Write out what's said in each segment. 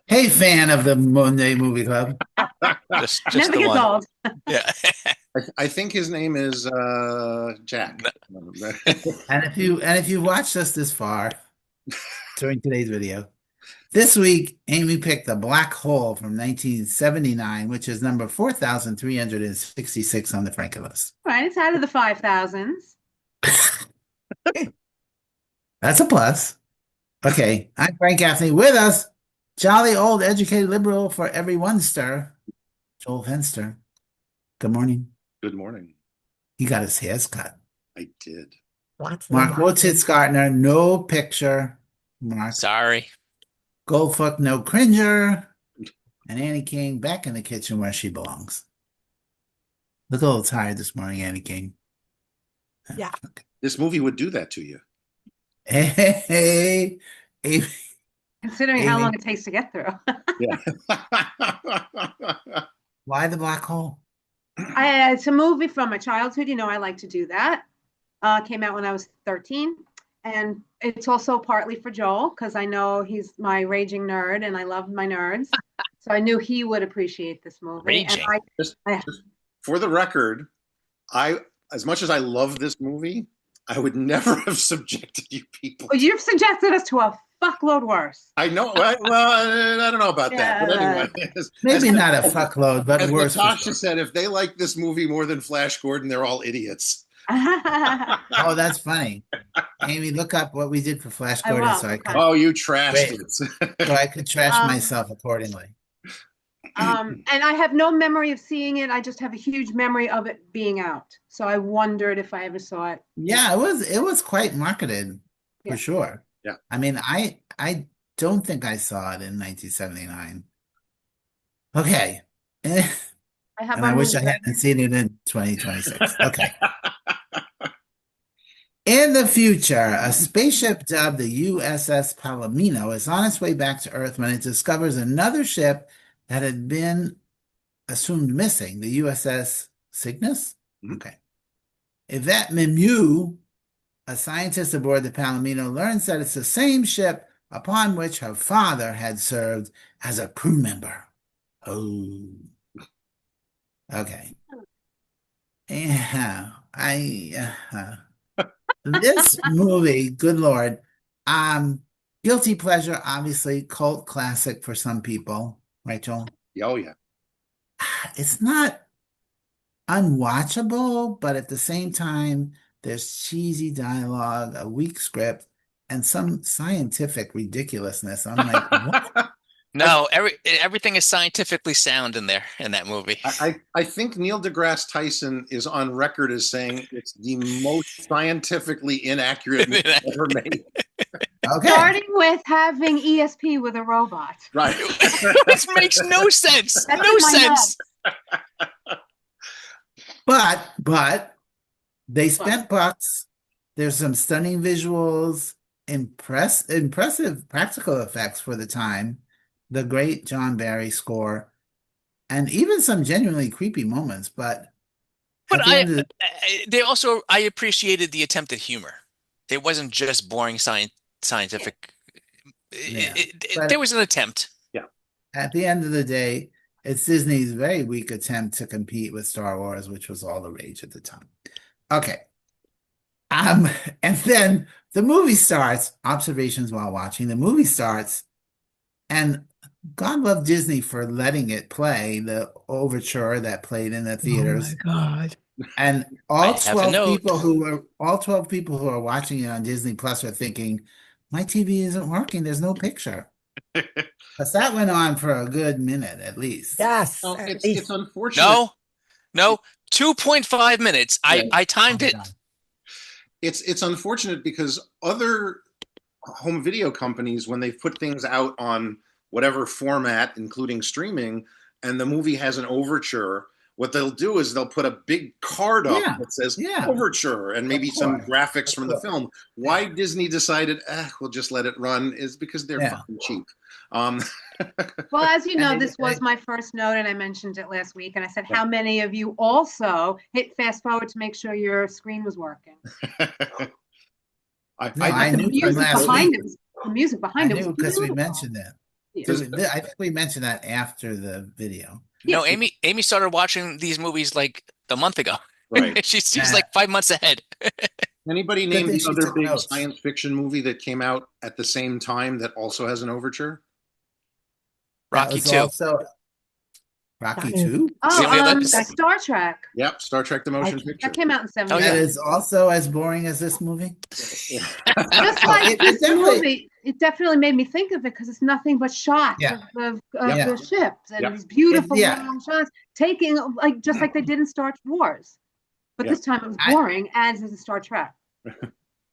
Hey, fan of the Monday Movie Club. Just Never the gets one. old. Yeah. I think his name is Jack. No, And if you watched us this far during today's video, this week Amy picked The Black Hole from 1979, which is number 4,366 on the Franken list. Right, it's out of the 5,000s. That's a plus. Okay, I'm Frank Gaffney. With us, jolly old educated liberal for every stir, Joel Fenster. Good morning. Good morning. He got his hairs cut. I did. Mark Wotzitz-Gartner, no picture. Mark sorry. Goldfuck, no cringer. And Annie King back in the kitchen where she belongs. Look a little tired this morning, Annie King. Yeah. Okay. This movie would do that to you. Hey, Amy, Considering how long it takes to get through. Yeah. why the black hole? It's a movie from my childhood. You know, I like to do that. Came out when I was 13. And it's also partly for Joel because I know he's my raging nerd and I love my nerds. So I knew he would appreciate this movie. Raging. And just, I just for the record, as much as I love this movie, I would never have subjected you people. you've suggested us to a fuckload worse. I know. Well, I don't know about that. But anyway, Maybe not a fuckload, but as worse. Natasha said, if they like this movie more than Flash Gordon, they're all idiots. Oh, that's funny. Amy, look up what we did for Flash Gordon Oh, you trashed it. so I could trash myself accordingly. And I have no memory of seeing it. I just have a huge memory of it being out. So I wondered if I ever saw it. Yeah, it was quite marketed for sure. Yeah. I mean, I don't think I saw it in 1979. Okay. And I wish I hadn't seen it in 2026. Okay. In the future, a spaceship dubbed the USS Palomino is on its way back to Earth when it discovers another ship that had been assumed missing, the USS Cygnus? Okay. Yvette Mimieux, a scientist aboard the Palomino, learns that it's the same ship upon which her father had served as a crew member. Oh. Okay. Yeah, this movie, good Lord, guilty pleasure, obviously, cult classic for some people, right, Joel? Oh, yeah. It's not unwatchable, but at the same time, there's cheesy dialogue, a weak script, and some scientific ridiculousness. I'm like, what? No, everything is scientifically sound in there in that movie. I think Neil deGrasse Tyson is on record as saying it's the most scientifically inaccurate movie ever made. Okay. Starting with having ESP with a robot. Right. Which makes no sense. No sense. But they spent bucks. There's some stunning visuals, impressive practical effects for the time, the great John Barry score, and even some genuinely creepy moments. But I appreciated the attempt at humor. It wasn't just boring scientific. There was an attempt. Yeah. At the end of the day, it's Disney's very weak attempt to compete with Star Wars, which was all the rage at the time. Okay. And then the movie starts, observations while watching. The movie starts, and God love Disney for letting it play, the overture that played in the theaters. Oh my God. And all 12 people who are watching it on Disney Plus are thinking, my TV isn't working, there's no picture. Because that went on for a good minute at least. Yes. No, it's unfortunate. No, 2.5 minutes. I timed it. It's unfortunate because other home video companies, when they've put things out on whatever format, including streaming, and the movie has an overture, what they'll do is they'll put a big card up that says overture and maybe some graphics from the film. Why Disney decided, we'll just let it run is because they're fucking cheap. Well, as you know, this was my first note, and I mentioned it last week, and I said, how many of you also hit fast forward to make sure your screen was working? I knew the music behind it was because we mentioned that. Yeah. I think we mentioned that after the video. No, Yeah. Amy started watching these movies like a month ago. Right. She's like 5 months ahead. Anybody Good name thing the she other took big notes. science fiction movie that came out at the same time that also has an overture? That Rocky was 2. also Rocky 2. See what we have Oh, that- Star Trek. Yep, Star Trek: The Motion Picture. That came out in Oh, That yeah. 79. is also as boring as this movie. Just Oh, like it this definitely- movie, it definitely made me think of it because it's nothing but shots Yeah. of Yeah. the ships and Yeah. these beautiful Yeah. long shots, taking just like they did in Star Wars. But Yeah. this time it was boring, as is Star Trek.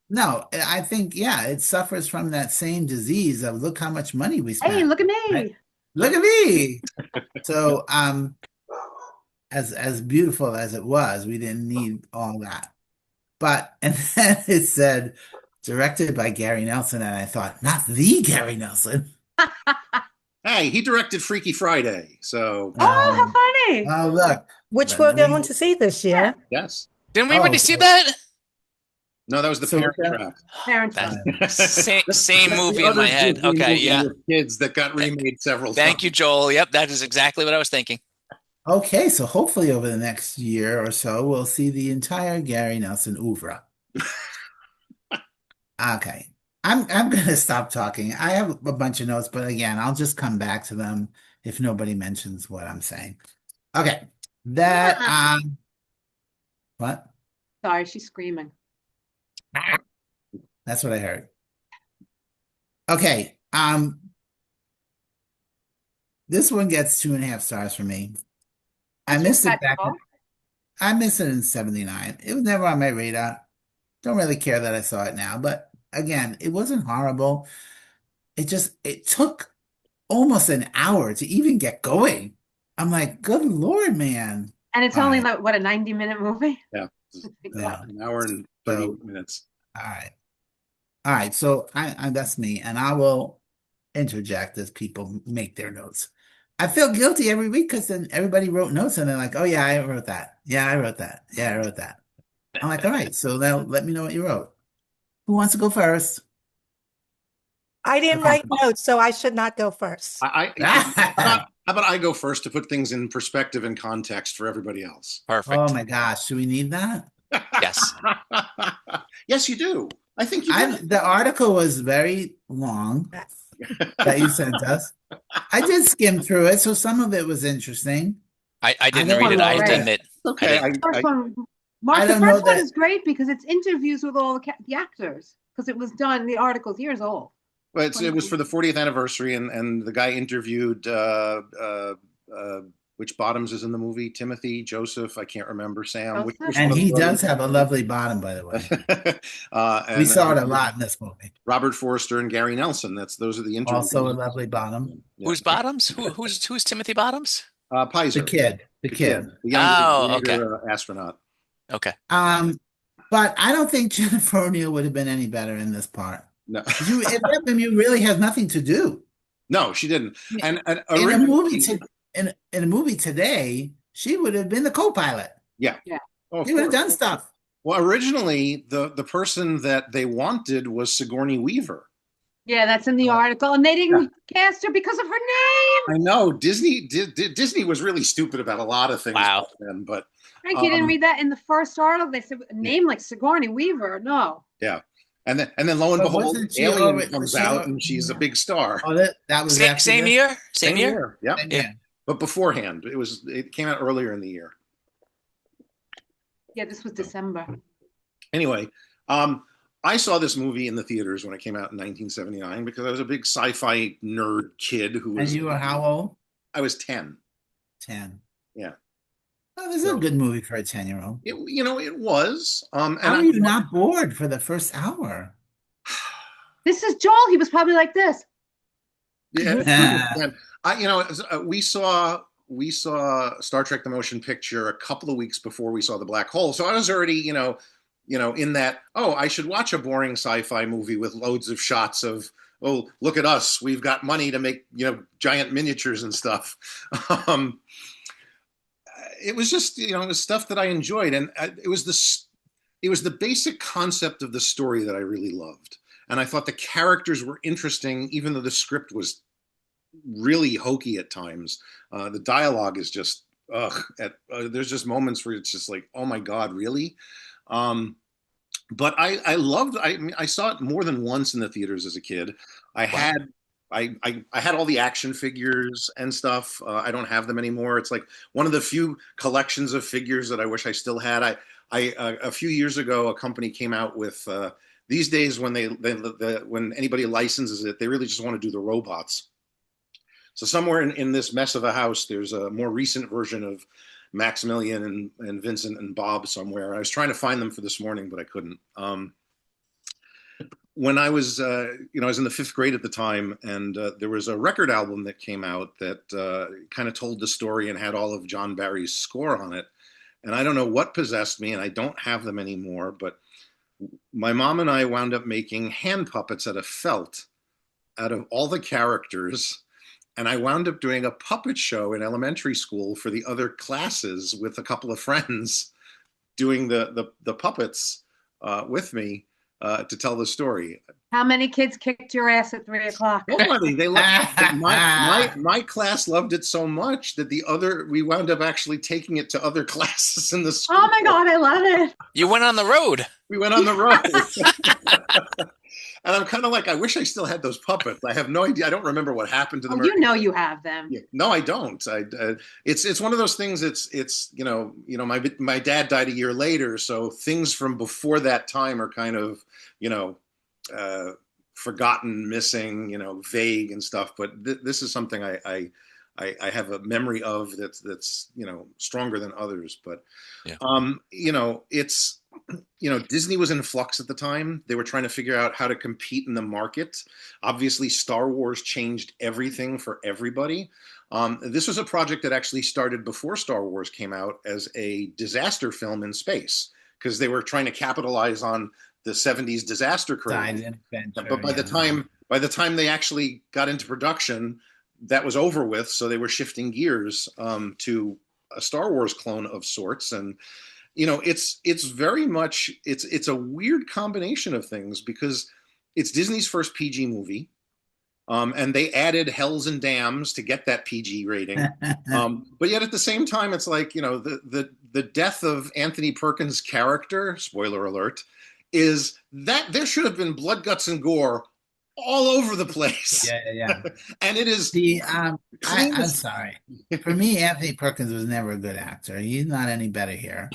No, I think, yeah, it suffers from that same disease of look how much money we spent. Hey, look at me! Right. Look at me. So, as beautiful as it was, we didn't need all that. But and then it said directed by Gary Nelson, and I thought, not the Gary Nelson. Hey, he directed Freaky Friday, so Oh, how funny! Oh, look. Which But we're we- going to see this year. yes. Didn't we Oh, already see so- that? No, that was the So Parent that- Trap. Parents. That- Same That's the movie in my other head. Disney Okay, movie yeah. with kids that got remade several Thank times. you, Joel. Yep, that is exactly what I was thinking. Okay, so hopefully over the next year or so, we'll see the entire Gary Nelson oeuvre. Okay. I'm gonna stop talking. I have a bunch of notes, but again, I'll just come back to them if nobody mentions what I'm saying. Okay. What? Sorry, she's screaming. That's what I heard. Okay. This one gets 2.5 stars for me. I missed it back. Basketball? I missed it in 79. It was never on my radar. Don't really care that I saw it now, but again, it wasn't horrible. It took almost an hour to even get going. I'm like, good Lord, man. And it's All only right. like what, a 90-minute movie? Yeah. Yeah. An hour and 30 minutes. All right. All right. So I that's me, and I will interject as people make their notes. I feel guilty every week because then everybody wrote notes and they're like, oh yeah, I wrote that. Yeah, I wrote that. Yeah, I wrote that. I'm like, all right, so now let me know what you wrote. Who wants to go first? I didn't Okay. write notes, so I should not go first. How about I go first to put things in perspective and context for everybody else? Perfect. Oh my gosh, do we need that? Yes. Yes, you do. I think you do. The article was very long Yes. that you sent us. I did skim through it, so some of it was interesting. I didn't don't read it. I have to know. admit. Okay. First one, Mark, I the don't know first one that- is great because it's interviews with all the actors because it was done. The article's years old. Well, it was for the 40th anniversary, and the guy interviewed which Bottoms is in the movie? Timothy, Joseph, I can't remember. Sam. Which Joseph. And one of he the does brothers? have a lovely bottom, by the way. And We saw it then a lot in this movie. Robert Forster and Gary Nelson. Those are the interviews. Also a lovely bottom. Yeah. Who's Bottoms? Who's Timothy Bottoms? Pizer. The kid. The kid. The younger, Oh, younger, astronaut. Okay. But I don't think Jennifer O'Neill would have been any better in this part. No, You really has nothing to do. no, she didn't. And In a originally- movie in a movie today, she would have been the co-pilot. Oh, of She would have course. done stuff. Well, originally the person that they wanted was Sigourney Weaver. Yeah, that's in the article, and they didn't cast her because of her name. I know Disney was really stupid about a lot of things Wow. back then, but Frank, you didn't Um, read that in the first article. They said a name like Sigourney Weaver. No. and then lo and But behold, wasn't she Alien already- comes was she out al- and she's a big star. Oh, that was after Same this? year? Same year? Yeah, Yeah. but beforehand, it came out earlier in the year. Yeah, this was December. Anyway, I saw this movie in the theaters when it came out in 1979 because I was a big sci-fi nerd kid who And was. you were how old? I was 10. 10. Yeah. Oh, this is a good movie for a 10-year-old. It was. And How are you not bored for the first hour? This is Joel. He was probably like this. Yeah. And we saw Star Trek: The Motion Picture a couple of weeks before we saw The Black Hole, so I was already in that. Oh, I should watch a boring sci-fi movie with loads of shots of. Oh, look at us! We've got money to make giant miniatures and stuff. It was just it was stuff that I enjoyed, and it was the basic concept of the story that I really loved, and I thought the characters were interesting, even though the script was really hokey at times. The dialogue is just ugh. There's just moments where it's just like, oh my god, really? But I loved. I mean, I saw it more than once in the theaters as a kid. I Wow. had. I had all the action figures and stuff. I don't have them anymore. It's like one of the few collections of figures that I wish I still had. A few years ago, a company came out with these days when when anybody licenses it, they really just want to do the robots. So somewhere in this mess of a house, there's a more recent version of Maximilian and Vincent and Bob somewhere. I was trying to find them for this morning, but I couldn't. When I was, I was in the 5th grade at the time, and there was a record album that came out that kind of told the story and had all of John Barry's score on it. And I don't know what possessed me, and I don't have them anymore, but my mom and I wound up making hand puppets out of felt out of all the characters. And I wound up doing a puppet show in elementary school for the other classes with a couple of friends doing the puppets with me to tell the story. How many kids kicked your ass at 3 o'clock? Nobody. They loved my class loved it so much that we wound up actually taking it to other classes in the school. Oh my God, I love it. You went on the road. We went on the road. And I'm kind of like, I wish I still had those puppets. I have no idea. I don't remember what happened to them. Oh, you know you have them. Yeah. No, I don't. It's one of those things. It's my dad died a year later, so things from before that time are kind of forgotten, missing, vague and stuff. But this is something I have a memory of that's stronger than others. But yeah. It's. Disney was in flux at the time. They were trying to figure out how to compete in the market. Obviously, Star Wars changed everything for everybody. This was a project that actually started before Star Wars came out as a disaster film in space, because they were trying to capitalize on the 70s disaster craze. But by the time they actually got into production, that was over with. So they were shifting gears to a Star Wars clone of sorts. And it's very much it's a weird combination of things, because it's Disney's first PG movie, and they added hells and dams to get that PG rating. But yet at the same time, it's like the death of Anthony Perkins' character, spoiler alert, is that there should have been blood, guts, and gore all over the place. Yeah. And it is I'm sorry. For me, Anthony Perkins was never a good actor. He's not any better here.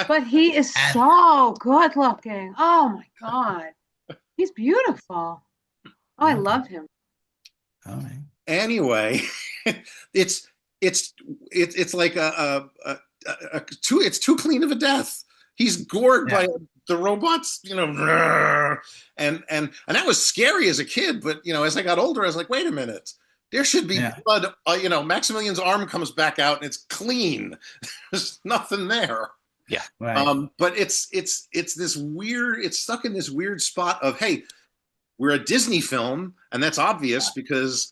But he is so good looking. Oh my God. He's beautiful. Oh, I love him. All right. Anyway, it's like it's too clean of a death. He's gored by the robots, and that was scary as a kid. But as I got older, I was like, wait a minute, there should be blood. Maximilian's arm comes back out and it's clean. There's nothing there. Yeah. Right. But it's this weird. It's stuck in this weird spot of, hey, we're a Disney film, and that's obvious because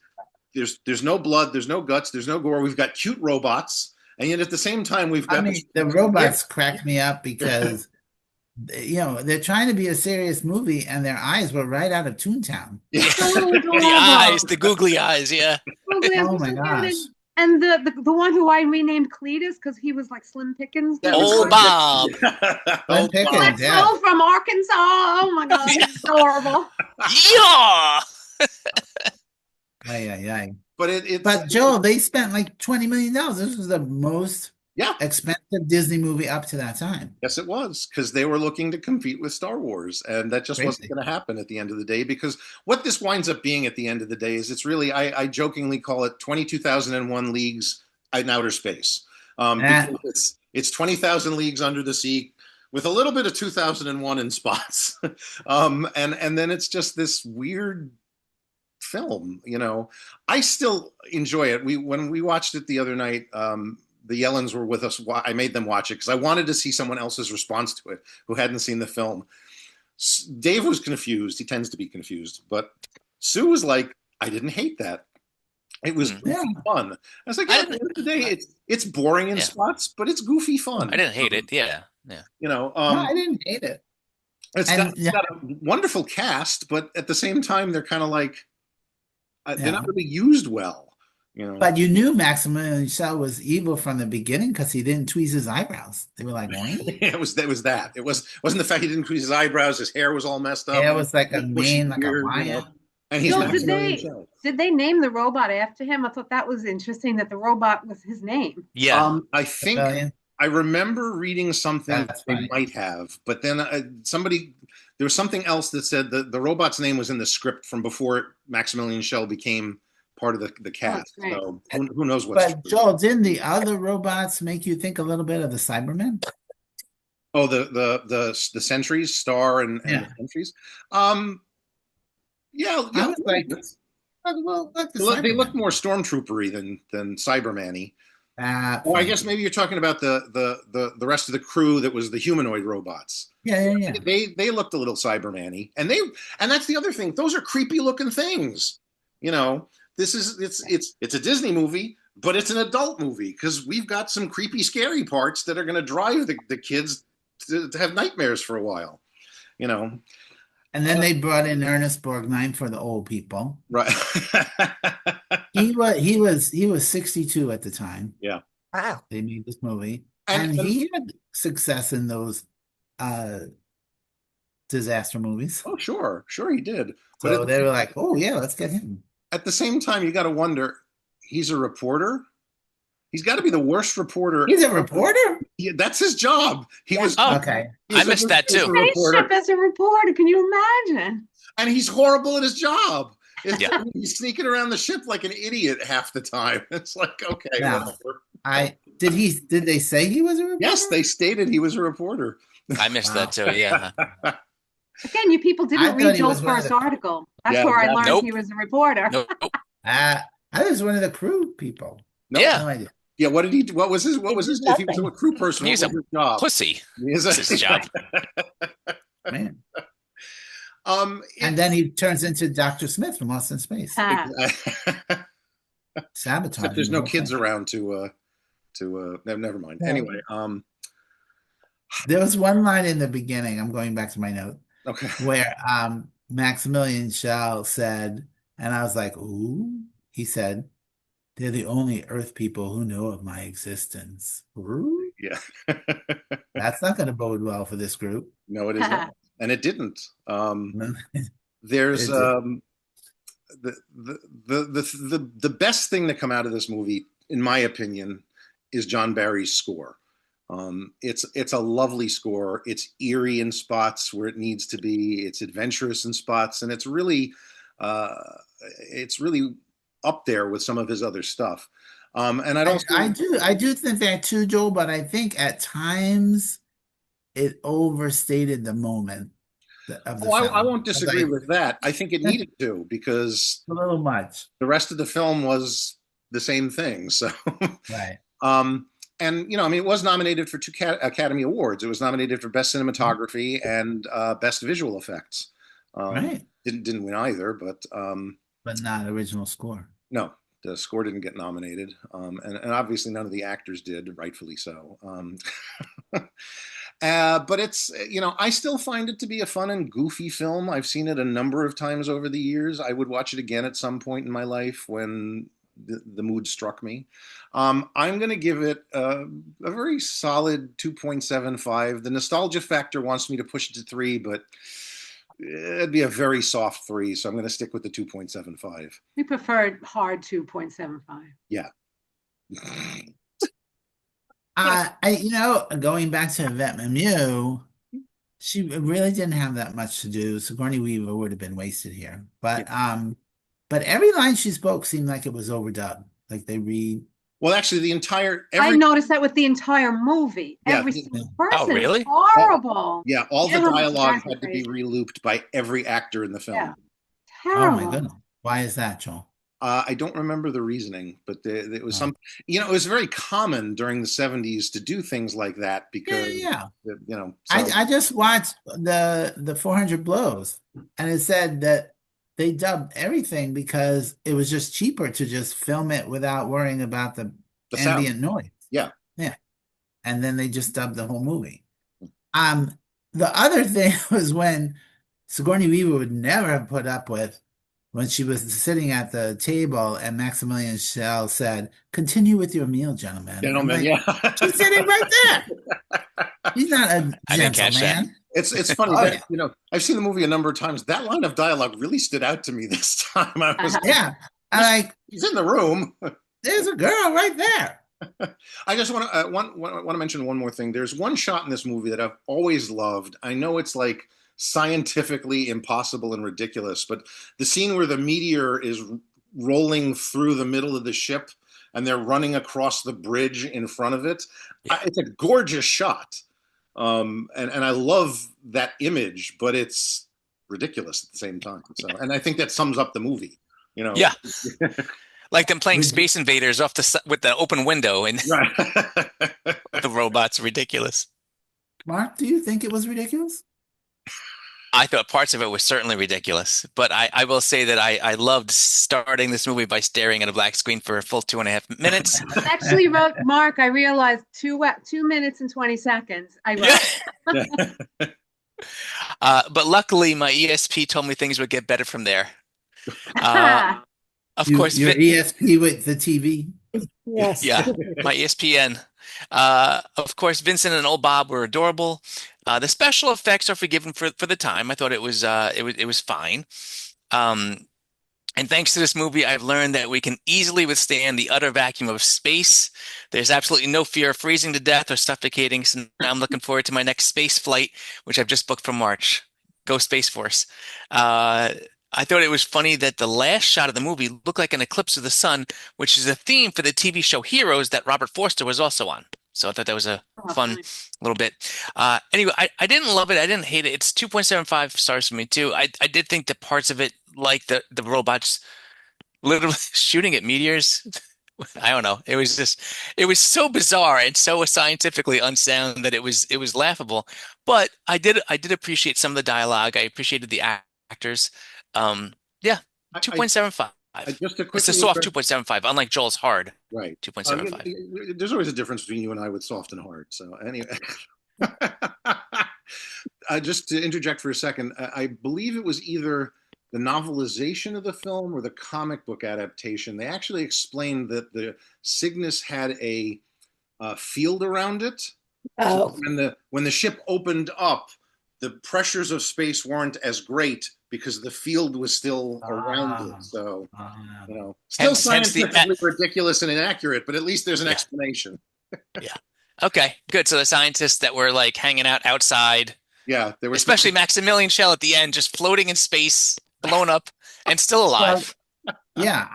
there's no blood, there's no guts, there's no gore. We've got cute robots. And yet at the same time, we've got the robots crack me up because, they're trying to be a serious movie and their eyes were right out of Toontown. The eyes, the googly eyes, yeah. Oh my gosh. And the one who I renamed Cletus because he was like Slim Pickens. Oh, Bob. Slim Pickens, yeah. Oh, from Arkansas. Oh my God, he's adorable. Yeah. Yeah. But But Joel, they spent like $20 million. This was the most Yeah. expensive Disney movie up to that time. Yes, it was, because they were looking to compete with Star Wars, and that just wasn't going to happen at the end of the day. Because what this winds up being at the end of the day is it's really, I jokingly call it 22,001 leagues in outer space. Because it's 20,000 leagues under the sea with a little bit of 2001 in spots. And then it's just this weird film, I still enjoy it. When we watched it the other night, the Yellens were with us. I made them watch it because I wanted to see someone else's response to it who hadn't seen the film. Dave was confused. He tends to be confused. But Sue was like, I didn't hate that. It was goofy fun. I was like, at the end of the day, it's boring in spots, but it's goofy fun. I didn't hate it. Yeah. No, I didn't hate it. It's got a wonderful cast, but at the same time, they're kind of like, they're Yeah. not really used well, you know. But you knew Maximilian Schell was evil from the beginning because he didn't tweeze his eyebrows. They were like, "Oink." It was that. It wasn't the fact he didn't crease his eyebrows, his hair was all messed up. Hair was like a bushy mane, like a beard, lion. and he's Joel, Maximilian Schell. did they name the robot after him? I thought that was interesting that the robot was his name. Yeah. I think Rebellion. I remember reading something That's they funny. might have, but then there was something else that said that the robot's name was in the script from before Maximilian Schell became part of the cast. great. So who knows what's But true. Joel, didn't the other robots make you think a little bit of the Cybermen? Oh, the sentries, Star and Yeah. the sentries. I was like, well, like the they look Cybermen. more stormtroopery than Cyberman-y. Oh, I Fine. guess maybe you're talking about the rest of the crew that was the humanoid robots. Yeah. They looked a little Cyberman-y, and that's the other thing. Those are creepy looking things. You know, it's a Disney movie, but it's an adult movie because we've got some creepy, scary parts that are going to drive the kids to have nightmares for a while. You know, And then they brought in Ernest Borgnine for the old people. right? He was 62 at the time. Wow. They made this movie, And- and he had success in those disaster movies. Oh, sure he did. So But they were like, "Oh yeah, let's get him." at the same time, you got to wonder. He's a reporter. He's got to be the worst reporter. He's a reporter. That's his job. He was. Oh, Okay. he was I missed that he was too. a reporter. Spaceship as a reporter, can you imagine? And he's horrible at his job. Yeah. He's sneaking around the ship like an idiot half the time. It's like, okay, Now, whatever. Did they say he was a reporter? Yes, they stated he was a reporter. I missed that too. Yeah. Again, you people I didn't thought read he was Joel's one of first the- article. That's Yeah, where I exactly. learned Nope. he was a reporter. Nope. I was one of the crew people. No, Yeah. No idea. Yeah. What did he? What was his? If he was a crew person, what He's was his job? Pussy. He's That's his job. Man. Um, And then he turns into Dr. Smith from Lost in Space. Ah, Sabotage. except there's no kids around to never mind. Yeah. Anyway, There was one line in the beginning, I'm going back to my note, okay. where Maximilian Schell said, and I was like, ooh, he said, "They're the only Earth people who know of my existence." Ooh, Yeah. that's not going to bode well for this group. No, it is not. And it didn't. There's It the best thing to come out of this movie, in my opinion, is John Barry's score. It's a lovely score. It's eerie in spots where it needs to be. It's adventurous in spots, and it's really up there with some of his other stuff. And I do think that too, Joel, but I think at times it overstated the moment of the film. I won't disagree Like, with that. I think it needed to, because a little much. the rest of the film was the same thing. So, Right. and you know, I mean, it was nominated for 2 Academy Awards. It was nominated for Best Cinematography and Best Visual Effects. Right. Didn't win either, but But not original score. no, the score didn't get nominated, and obviously none of the actors did, rightfully so. But it's, you know, I still find it to be a fun and goofy film. I've seen it a number of times over the years. I would watch it again at some point in my life when the mood struck me. I'm going to give it a very solid 2.75. The nostalgia factor wants me to push it to 3, but it'd be a very soft 3. So I'm going to stick with the 2.75. we preferred hard 2.75. Going back to Yvette Mimieux, she really didn't have that much to do. Sigourney Weaver would have been wasted here. But every line she spoke seemed like it was overdubbed. Like they read. Well, actually, I noticed that with the entire movie. Yeah. Every single person. Oh, really? It's horrible. Yeah, all the Yeah, dialogue exactly. had to be relooped by every actor in the film. Yeah. Oh Terrible. my goodness. Why is that, Joel? I don't remember the reasoning, but it was some, you know, it was very common during the 70s to do things like that because, Yeah. you know, so, I just watched the 400 Blows, and it said that they dubbed everything because it was just cheaper to just film it without worrying about the the sound. ambient noise. Yeah. And then they just dubbed the whole movie. The other thing was when Sigourney Weaver would never have put up with when she was sitting at the table and Maximilian Schell said, "Continue with your meal, gentlemen." I'm Gentlemen, like, yeah. she's sitting right there. He's not a I didn't catch that. gentleman. It's funny Oh, that, yeah. you know, I've seen the movie a number of times. That line of dialogue really stood out to me this time. I was Yeah. I'm like, he's in the room. there's a girl right there. I just want to mention one more thing. There's one shot in this movie that I've always loved. I know it's like scientifically impossible and ridiculous, but the scene where the meteor is rolling through the middle of the ship and they're running across the bridge in front of it. Yeah. It's a gorgeous shot. And I love that image, but it's ridiculous at the same time. So, and I think that sums up the movie, you know. Yeah. Like them playing Space Invaders off with the open window and Right. the robots. Ridiculous. Mark, do you think it was ridiculous? I thought parts of it was certainly ridiculous, but I will say that I loved starting this movie by staring at a black screen for a full 2.5 minutes. I actually wrote, Mark, I realized 2 minutes and 20 seconds. I wrote. Yeah. But luckily, my ESP told me things would get better from there. Of course, Your ESP with the TV. Yes. yeah, my ESPN. Of course, Vincent and old Bob were adorable. The special effects are forgiven for the time. I thought it was fine. And thanks to this movie, I've learned that we can easily withstand the utter vacuum of space. There's absolutely no fear of freezing to death or suffocating. So now I'm looking forward to my next space flight, which I've just booked for March. Go Space Force. I thought it was funny that the last shot of the movie looked like an eclipse of the sun, which is a theme for the TV show Heroes that Robert Forster was also on. So I thought that was a fun little bit. Anyway, I didn't love it. I didn't hate it. It's 2.75 stars for me too. I did think that parts of it, like the robots literally shooting at meteors, I don't know. It was so bizarre and so scientifically unsound that it was laughable. But I did appreciate some of the dialogue. I appreciated the actors. Yeah, 2.75. Just a quick It's a soft 2.75, unlike Joel's hard. Right. 2.75. There's always a difference between you and I with soft and hard. So anyway, just to interject for a second, I believe it was either the novelization of the film or the comic book adaptation. They actually explained that the Cygnus had a field around it. Oh. So when the ship opened up, the pressures of space weren't as great because the field was still around it. So, you know, still scientifically ridiculous and inaccurate, but at least there's an explanation. Yeah. Okay, good. So the scientists that were like hanging out outside, they were especially Maximilian Schell at the end, just floating in space, blown up, and still alive. Yeah.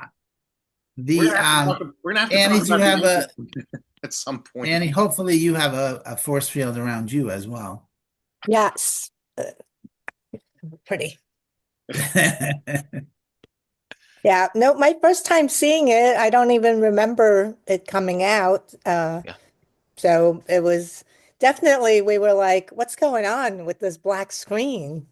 We're gonna have to Annie, talk do you about have at some point. Annie, hopefully you have a force field around you as well. Yes. Pretty. Yeah. No, my first time seeing it, I don't even remember it coming out. So it was definitely, we were like, what's going on with this black screen?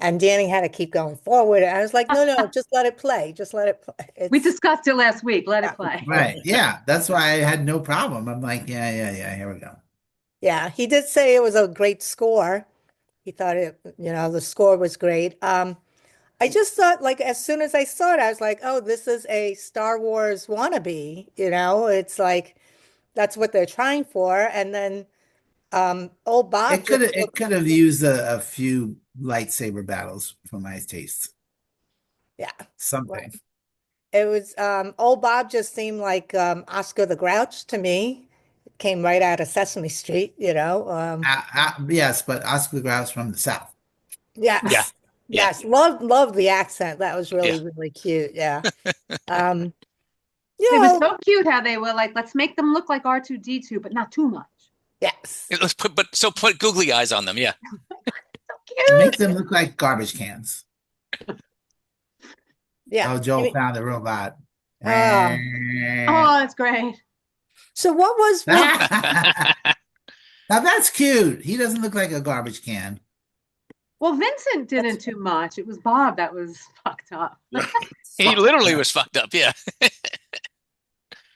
And Danny had to keep going forward. I was like, no, just let it play. Just let it play. We discussed it last week. Let it play. Right. Yeah. That's why I had no problem. I'm like, yeah. Here we go. Yeah. He did say it was a great score. He thought the score was great. I just thought, like, as soon as I saw it, I was like, oh, this is a Star Wars wannabe. It's like, that's what they're trying for. And then old Bob. It could have used a few lightsaber battles for my taste. Yeah. Something. It was old Bob just seemed like Oscar the Grouch to me. Came right out of Sesame Street, Yes, but Oscar the Grouch from the South. Yes. Yeah. Yes. Love the accent. That was really cute. Yeah. It was so cute how they were like, let's make them look like R2-D2, but not too much. Yes. Let's put googly eyes on them. Yeah. So cute. Make them look like garbage cans. Yeah. Oh, Joel found a robot. Oh, that's great. So what was Now that's cute. He doesn't look like a garbage can. Well, Vincent didn't too much. It was Bob that was fucked up. He literally was fucked up. Yeah.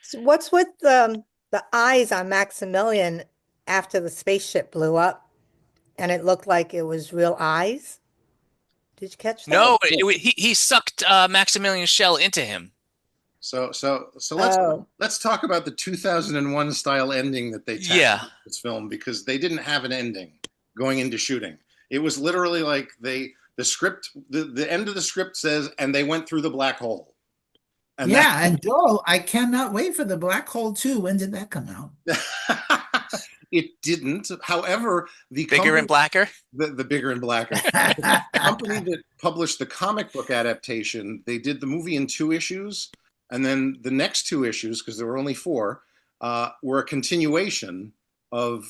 So what's with the eyes on Maximilian after the spaceship blew up and it looked like it was real eyes? Did you catch that? No, he sucked Maximilian Schell into him. So Oh, let's talk about the 2001 style ending that they tacked Yeah. on this film, because they didn't have an ending going into shooting. It was literally like the script, the end of the script says, and they went through the black hole. And Yeah, and Joel, I cannot wait for the Black Hole 2. When did that come out? it didn't. However, the Bigger company, and blacker. the bigger and blacker, the company that published the comic book adaptation, they did the movie in 2 issues, and then the next 2 issues, because there were only 4, were a continuation of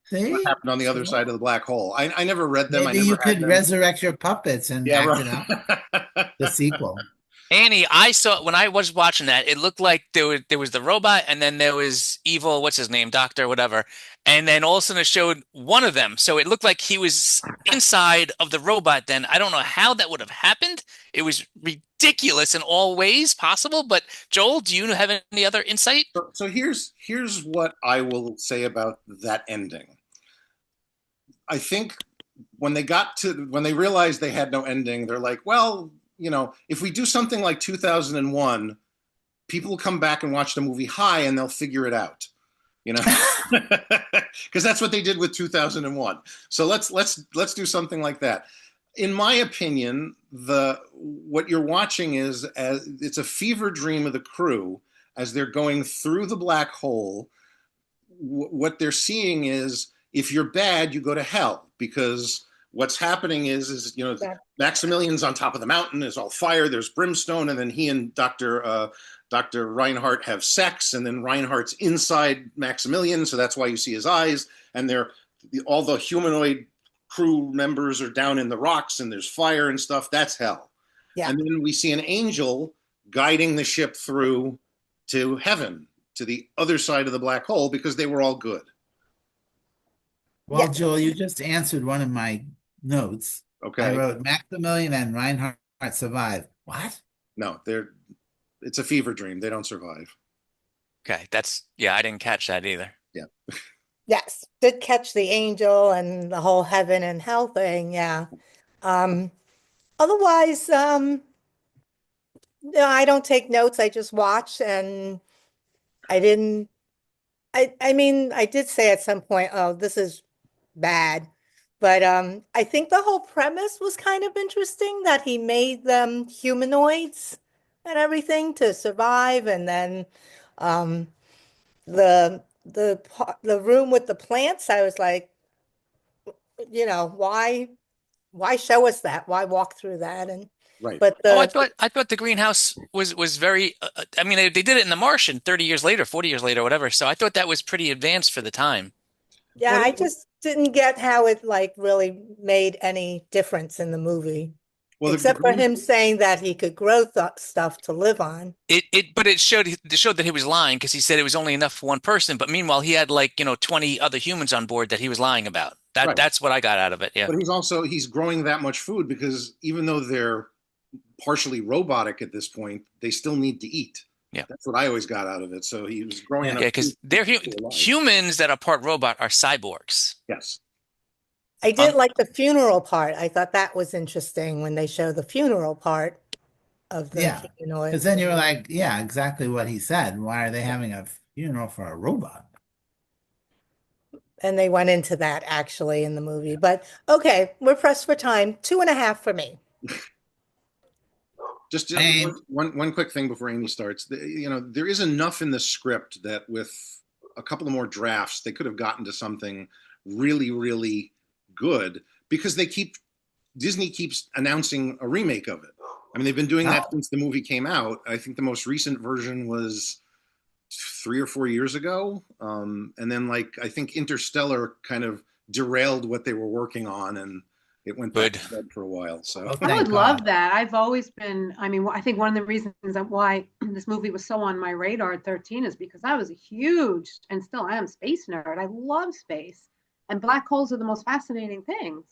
See? what happened on the other side of the black hole. I never read them. Maybe I never you had could them. resurrect your puppets and Yeah, act it out. right. The sequel. Annie, I saw when I was watching that, it looked like there was the robot, and then there was evil, what's his name, Doctor, whatever, and then all of a sudden it showed one of them. So it looked like he was inside of the robot. Then I don't know how that would have happened. It was ridiculous in all ways possible. But Joel, do you have any other insight? So here's what I will say about that ending. I think when they realized they had no ending, they're like, well, if we do something like 2001, people will come back and watch the movie High and they'll figure it out, because that's what they did with 2001. So let's do something like that. In my opinion, what you're watching is it's a fever dream of the crew as they're going through the black hole. What they're seeing is, if you're bad, you go to hell, because what's happening is Maximilian's on top of the mountain, is all fire, there's brimstone, and then he and Dr. Reinhardt have sex, and then Reinhardt's inside Maximilian, so that's why you see his eyes, and all the humanoid crew members are down in the rocks, and there's fire and stuff. That's hell. Yeah. And then we see an angel guiding the ship through to heaven, to the other side of the black hole, because they were all good. Well, Yeah. Joel, you just answered one of my notes. Okay. I wrote Maximilian and Reinhardt survive. What? No, it's a fever dream. They don't survive. Okay, I didn't catch that either. Yeah. Yes, did catch the angel and the whole heaven and hell thing. Yeah. Otherwise, no, I don't take notes. I just watch, and I didn't. I mean, I did say at some point, "Oh, this is bad," but I think the whole premise was kind of interesting, that he made them humanoids and everything to survive, and then the room with the plants, I was like, why show us that? Why walk through that? And right. But I thought the greenhouse was very. I mean, they did it in The Martian 30 years later, 40 years later, whatever. So I thought that was pretty advanced for the time. Yeah, I just didn't get how it really made any difference in the movie. Well, except for him saying that he could grow stuff to live on. But it showed that he was lying, because he said it was only enough for one person. But meanwhile, he had 20 other humans on board that he was lying about. That's what I got out of it. Yeah. But he's growing that much food, because even though they're partially robotic at this point, they still need to eat. Yeah. That's what I always got out of it. So he was growing enough. Yeah, because they're humans that are part robot are cyborgs. Yes. I did like the funeral part. I thought that was interesting when they show the funeral part of the humanoid. Because then you were like, yeah, exactly what he said. Why are they having a funeral for a robot? And they went into that actually in the movie. But okay, we're pressed for time. 2.5 for me. Just one quick thing before Amy starts. There is enough in the script that with a couple of more drafts, they could have gotten to something really, really good, because Disney keeps announcing a remake of it. I mean, they've been doing that since the movie came out. I think the most recent version was 3 or 4 years ago. And then I think Interstellar kind of derailed what they were working on, and it went back to bed for a while. So I would love that. I've always been, I think one of the reasons why this movie was so on my radar at 13 is because I was a huge, and still am, space nerd. I love space, and black holes are the most fascinating things.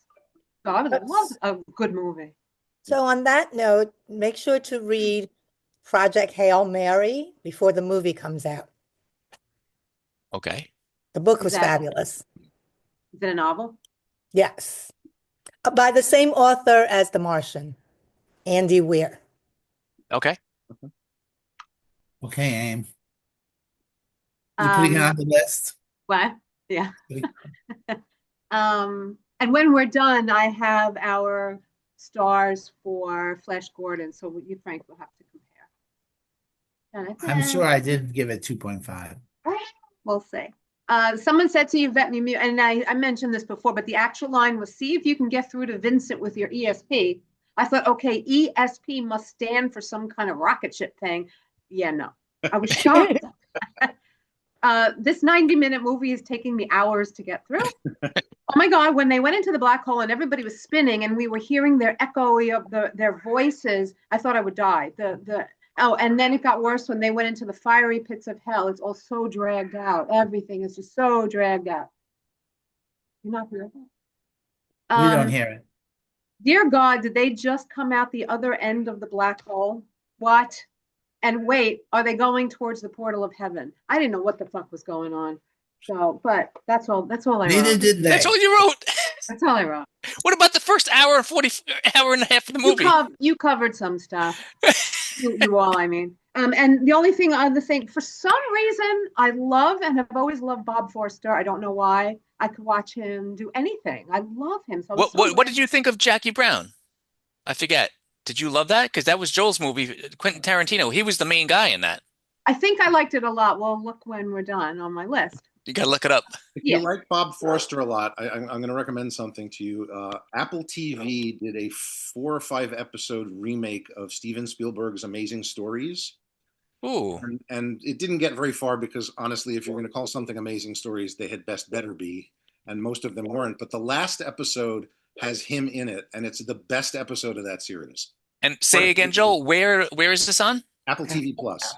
So I would love a good movie. So on that note, make sure to read Project Hail Mary before the movie comes out. Okay. The book was fabulous. Is it a novel? Yes. By the same author as The Martian, Andy Weir. Okay. Okay, Aim. You're putting it on the list. What? Yeah. Putting- And when we're done, I have our stars for Flash Gordon, so you, Frank, will have to compare. I'm sure I did give it 2.5. We'll see. Someone said to you, vet me, and I mentioned this before, but the actual line was, see if you can get through to Vincent with your ESP. I thought, okay, ESP must stand for some kind of rocket ship thing. Yeah, no. I was shocked. This 90-minute movie is taking me hours to get through. Oh my God, when they went into the black hole and everybody was spinning and we were hearing their echoing of their voices, I thought I would die. Oh, and then it got worse when they went into the fiery pits of hell. It's all so dragged out. Everything is just so dragged out. You're not hearing it? We don't hear it. Dear God, did they just come out the other end of the black hole? What? And wait, are they going towards the portal of heaven? I didn't know what the fuck was going on. So, but that's all I Neither wrote. did they. That's all you wrote. That's all I wrote. What about the first hour and a half of the movie? You covered some stuff. You all, I mean. And the only thing, for some reason, I love and have always loved Bob Forster. I don't know why. I could watch him do anything. I love him. So What did you think of Jackie Brown? I forget. Did you love that? Because that was Joel's movie, Quentin Tarantino. He was the main guy in that. I think I liked it a lot. Well, look when we're done on my list. You gotta look it up. If Yeah. you like Bob Forster a lot, I'm going to recommend something to you. Apple TV did a 4 or 5 episode remake of Steven Spielberg's Amazing Stories. Ooh. And it didn't get very far because, honestly, if you're going to call something Amazing Stories, they had better be. And most of them weren't. But the last episode has him in it, and it's the best episode of that series. And say again, Joel, where is this on? Apple TV Plus.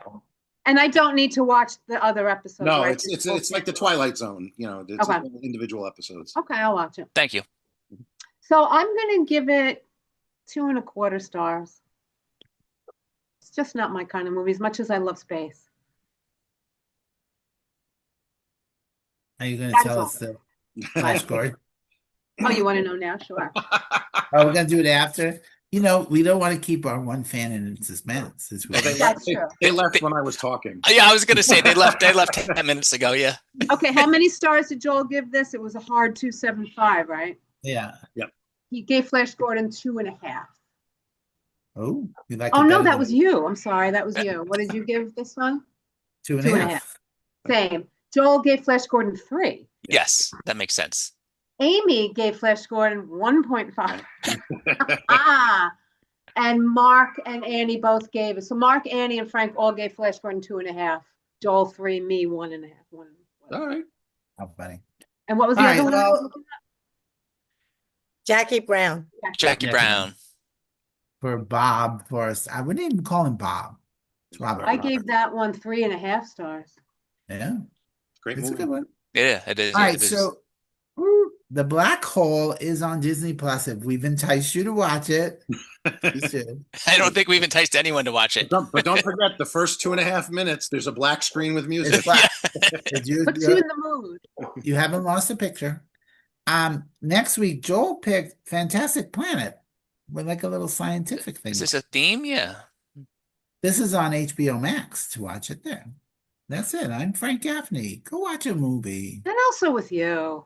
And I don't need to watch the other episodes. No, right? it's like the Twilight Zone. You know, it's Okay. individual episodes. Okay, I'll watch it. Thank you. So I'm going to give it 2.25 stars. It's just not my kind of movie, as much as I love space. Are you going to That's tell all. us the Flash Gordon? Oh, you want to know now? Sure. Are we going to do it after? You know, we don't want to keep our one fan in suspense. Well, That's true. they left when I was talking. Yeah, I was gonna say they left 10 minutes ago. Yeah. Okay, how many stars did Joel give this? It was a hard 2.75, right? Yeah. He gave Flash Gordon 2.5. Oh, you like Oh, it no, better that than was you. I'm sorry, that was you. What did you give this one? 2.5. Same. Joel gave Flash Gordon 3. Yes, that makes sense. Amy gave Flash Gordon 1.5. And Mark and Annie both gave it. So Mark, Annie, and Frank all gave Flash Gordon 2.5. Joel 3, me 1.5. All right. How funny. And what was the All other right, one? well, Jackie Brown. Jackie Yeah. Brown. For Bob Forrest, I wouldn't even call him Bob. It's Robert. I gave that one 3.5 stars. Yeah, Great it's a movie. good one. Yeah, it is. All right, It is. so The Black Hole is on Disney Plus. If we've enticed you to watch it, you should. I don't think we've enticed anyone to watch it. But don't forget the first 2.5 minutes. There's a black screen with It's music. black. Did you, Puts you in the mood. you haven't lost a picture. Next week, Joel picked Fantastic Planet with like a little scientific thing. Is this a theme? Yeah. This is on HBO Max to watch it there. That's it. I'm Frank Gaffney. Go watch a movie. And also with you.